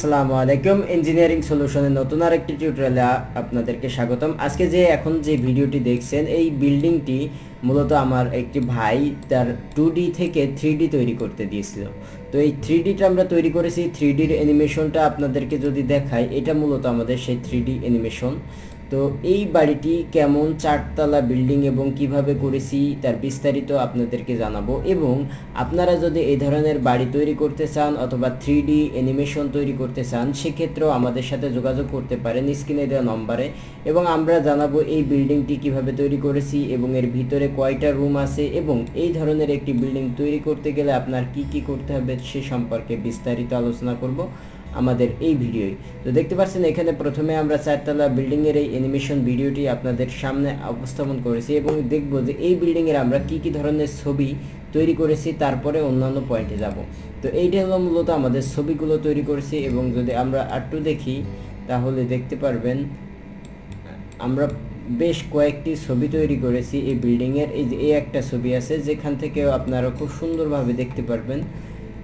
আসসালামু আলাইকুম ইঞ্জিনিয়ারিং সলিউশনের নতুন আরেকটি টিউটোরিয়ালে আপনাদেরকে স্বাগতম। আজকে এখন যে ভিডিওটি দেখছেন এই বিল্ডিংটি মূলত আমার একটি ভাই তার 2D থেকে 3D তৈরি করতে দিয়েছিল। তো এই 3Dটা আমরা তৈরি করেছি। 3Dর অ্যানিমেশনটা আপনাদেরকে যদি দেখাই, এটা মূলত আমাদের সেই 3D অ্যানিমেশন। তো এই বাড়িটি কেমন চারতলা বিল্ডিং এবং কিভাবে করেছি তার বিস্তারিত আপনাদেরকে জানাবো। এবং আপনারা যদি এই ধরনের বাড়ি তৈরি করতে চান অথবা 3D অ্যানিমেশন তৈরি করতে চান, সেক্ষেত্রেও আমাদের সাথে যোগাযোগ করতে পারেন স্ক্রিনে দেওয়া নম্বরে। এবং আমরা জানাবো এই বিল্ডিংটি কিভাবে তৈরি করেছি এবং এর ভিতরে কয়টা রুম আছে এবং এই ধরনের একটি বিল্ডিং তৈরি করতে গেলে আপনার কি কি করতে হবে সে সম্পর্কে বিস্তারিত আলোচনা করব আমাদের এই ভিডিওয়। তো দেখতে পাচ্ছেন এখানে প্রথমে আমরা চারতলা বিল্ডিংয়ের এই অ্যানিমেশন ভিডিওটি আপনাদের সামনে উপস্থাপন করেছি এবং দেখব যে এই বিল্ডিংয়ের আমরা কি কি ধরনের ছবি তৈরি করেছি, তারপরে অন্যান্য পয়েন্টে যাব। তো এইটা হলো মূলত আমাদের ছবিগুলো তৈরি করেছি এবং যদি আমরা আরেকটু দেখি তাহলে দেখতে পারবেন আমরা বেশ কয়েকটি ছবি তৈরি করেছি এই বিল্ডিংয়ের। এই যে এই একটা ছবি আছে যেখান থেকেও আপনারা খুব সুন্দরভাবে দেখতে পারবেন।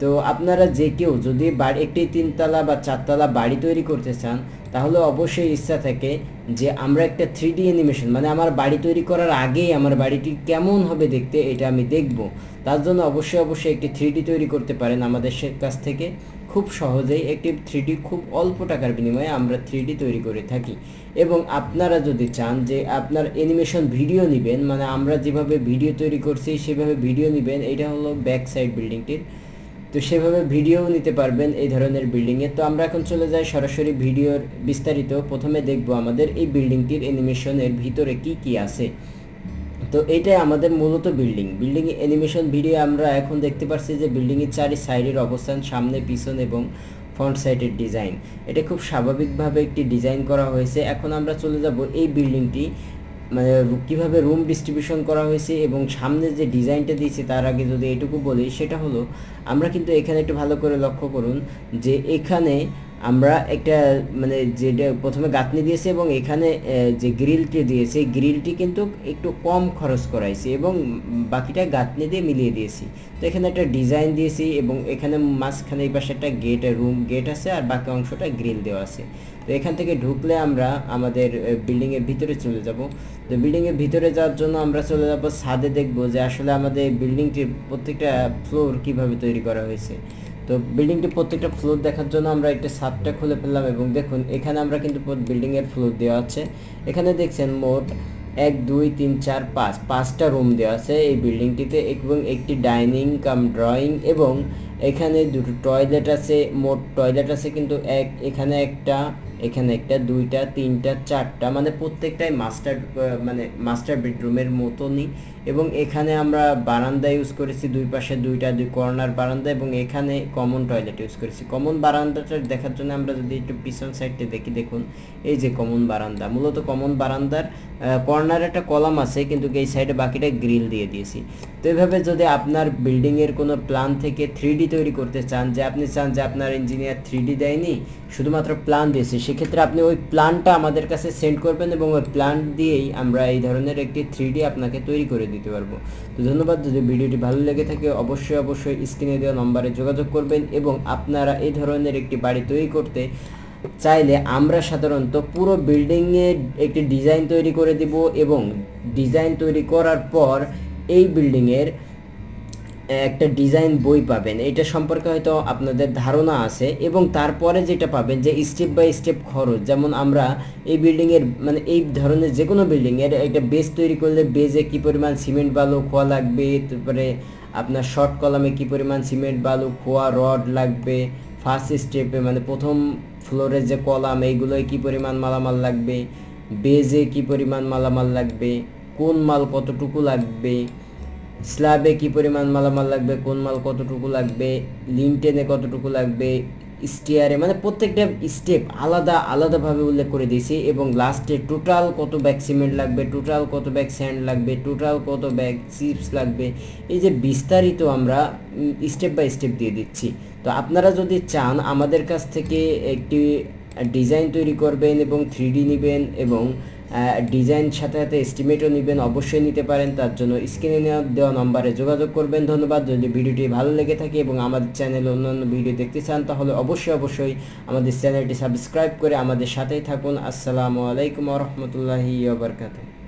তো আপনারা যে কেউ যদি একটি 3তলা বা 4তলা বাড়ি তৈরি করতে চান, তাহলে অবশ্যই ইচ্ছা থাকে যে আমরা একটা 3D অ্যানিমেশন, মানে আমার বাড়ি তৈরি করার আগেই আমার বাড়িটি কেমন হবে দেখতে এটা আমি দেখব। তার জন্য অবশ্যই একটি 3D তৈরি করতে পারেন আমাদের কাছ থেকে খুব সহজেই। একটি 3D খুব অল্প টাকার বিনিময়ে আমরা 3D তৈরি করে থাকি। এবং আপনারা যদি চান যে আপনার অ্যানিমেশন ভিডিও নেবেন, মানে আমরা যেভাবে ভিডিও তৈরি করছি সেভাবে ভিডিও নেবেন, এটা হলো ব্যাক সাইড বিল্ডিংটির, তো সেভাবে ভিডিও নিতে পারবেন এই ধরনের বিল্ডিংয়ে। তো আমরা এখন চলে যাই সরাসরি ভিডিওর বিস্তারিত। প্রথমে দেখব আমাদের এই বিল্ডিংটির অ্যানিমেশনের ভিতরে কি কি আছে। তো এইটাই আমাদের মূলত বিল্ডিং অ্যানিমেশন ভিডিও। আমরা এখন দেখতে পাচ্ছি যে বিল্ডিংয়ের চারি সাইডের অবস্থান, সামনে পিছন এবং ফ্রন্ট সাইডের ডিজাইন, এটা খুব স্বাভাবিকভাবে একটি ডিজাইন করা হয়েছে। এখন আমরা চলে যাব এই বিল্ডিংটি মানে কীভাবে রুম ডিস্ট্রিবিউশন করা হয়েছে এবং সামনে যে ডিজাইনটা দিয়েছে। তার আগে যদি এটুকু বলি, সেটা হলো আমরা কিন্তু এখানে একটু ভালো করে লক্ষ্য করুন যে এখানে আমরা একটা মানে যেটা প্রথমে গাঁথনি দিয়েছে এবং এখানে যে গ্রিলটি দিয়েছে, গ্রিলটি কিন্তু একটু কম খরচ করাইছি এবং বাকিটা গাঁথনি দিয়ে মিলিয়ে দিয়েছি। তো এখানে একটা ডিজাইন দিয়েছি এবং এখানে মাঝখানে এই পাশে একটা রুম গেট আছে আর বাকি অংশটা গ্রিল দেওয়া আছে। তো এখান থেকে ঢুকলে আমরা আমাদের বিল্ডিংয়ের ভিতরে চলে যাব। তো বিল্ডিংয়ের ভিতরে যাওয়ার জন্য আমরা চলে যাব ছাদে, দেখব যে আসলে আমাদের বিল্ডিংটির প্রত্যেকটা ফ্লোর কিভাবে তৈরি করা হয়েছে। তো বিল্ডিংটির প্রত্যেকটা ফ্লোর দেখার জন্য আমরা একটা ছাদটা খুলে ফেললাম এবং দেখুন এখানে আমরা কিন্তু বিল্ডিংয়ের ফ্লোর দেওয়া আছে। এখানে দেখছেন মোট 1 2 3 4 5টা রুম দেওয়া আছে এই বিল্ডিংটিতে এবং একটি ডাইনিং কাম ড্রয়িং এবং এখানে দুটো টয়লেট আছে। মোট টয়লেট আছে কিন্তু এখানে একটা, এখানে একটা, 2টা 3টা 4টা, মানে প্রত্যেকটাই মাস্টার বেডরুমের মতনই। এবং এখানে আমরা বারান্দা ইউজ করেছি, দুই পাশে দুই কর্নার বারান্দা এবং এখানে কমন টয়লেট ইউজ করেছি। কমন বারান্দাটা দেখার জন্য আমরা যদি একটু পিছন সাইডে দেখি, দেখুন এই যে কমন বারান্দা। মূলত কমন বারান্দার কর্নারে একটা কলাম আছে কিন্তু এই সাইডে বাকিটা গ্রিল দিয়ে দিয়েছি। তো এইভাবে যদি আপনার বিল্ডিংয়ের কোনো প্ল্যান থেকে 3D তৈরি করতে চান, যে আপনি চান যে আপনার ইঞ্জিনিয়ার 3D দেয়নি, শুধুমাত্র প্ল্যান দিয়েছে, সেক্ষেত্রে আপনি ওই প্ল্যানটা আমাদের কাছে সেন্ড করবেন এবং ওই প্ল্যান দিয়েই আমরা এই ধরনের একটি 3D আপনাকে তৈরি করে দিতে পারবো। তো ধন্যবাদ। যদি ভিডিওটি ভালো লেগে থাকে অবশ্যই স্ক্রিনে দেওয়া নম্বরে যোগাযোগ করবেন। এবং আপনারা এই ধরনের একটি বাড়ি তৈরি করতে চাইলে আমরা সাধারণত পুরো বিল্ডিংয়ে একটি ডিজাইন তৈরি করে দিব এবং ডিজাইন তৈরি করার পর এই বিল্ডিংয়ের একটা ডিজাইন বই পাবেন। এটা সম্পর্কে হয়তো আপনাদের ধারণা আছে এবং তারপরে যেটা পাবেন যে স্টেপ বাই স্টেপ খরচ, যেমন আমরা এই বিল্ডিংয়ের মানে এই ধরনের যে কোনো বিল্ডিংয়ের একটা বেস তৈরি করলে বেজে কী পরিমাণ সিমেন্ট বালু খোয়া লাগবে, তারপরে আপনার শর্ট কলামে কী পরিমাণ সিমেন্ট বালু খোয়া রড লাগবে, ফার্স্ট স্টেপে মানে প্রথম ফ্লোরের যে কলাম এইগুলোয় কী পরিমাণ মালামাল লাগবে, বেজে কী পরিমাণ মালামাল লাগবে, কোন মাল কতটুকু লাগবে, স্ল্যাবে কী পরিমাণ মালামাল লাগবে, কোন মাল কতটুকু লাগবে, লিনটেনে কতটুকু লাগবে, স্টিয়ারে, মানে প্রত্যেকটা স্টেপ আলাদাভাবে উল্লেখ করে দিয়েছি। এবং লাস্টে টোটাল কত ব্যাগ সিমেন্ট লাগবে, টোটাল কত ব্যাগ স্যান্ড লাগবে, টোটাল কত ব্যাগ চিপস লাগবে, এই যে বিস্তারিত আমরা স্টেপ বাই স্টেপ দিয়ে দিচ্ছি। তো আপনারা যদি চান আমাদের কাছ থেকে একটি ডিজাইন তৈরি করবেন এবং 3D নেবেন এবং ডিজাইন সাথে সাথে এস্টিমেটও নেবেন, অবশ্যই নিতে পারেন। তার জন্য স্ক্রিনে দেওয়া নম্বরে যোগাযোগ করবেন। ধন্যবাদ। যদি ভিডিওটি ভালো লেগে থাকে এবং আমাদের চ্যানেলে অন্যান্য ভিডিও দেখতে চান তাহলে অবশ্যই আমাদের চ্যানেলটি সাবস্ক্রাইব করে আমাদের সাথেই থাকুন। আসসালামু আলাইকুম ওয়া রাহমাতুল্লাহি ওয়া বারাকাতুহু।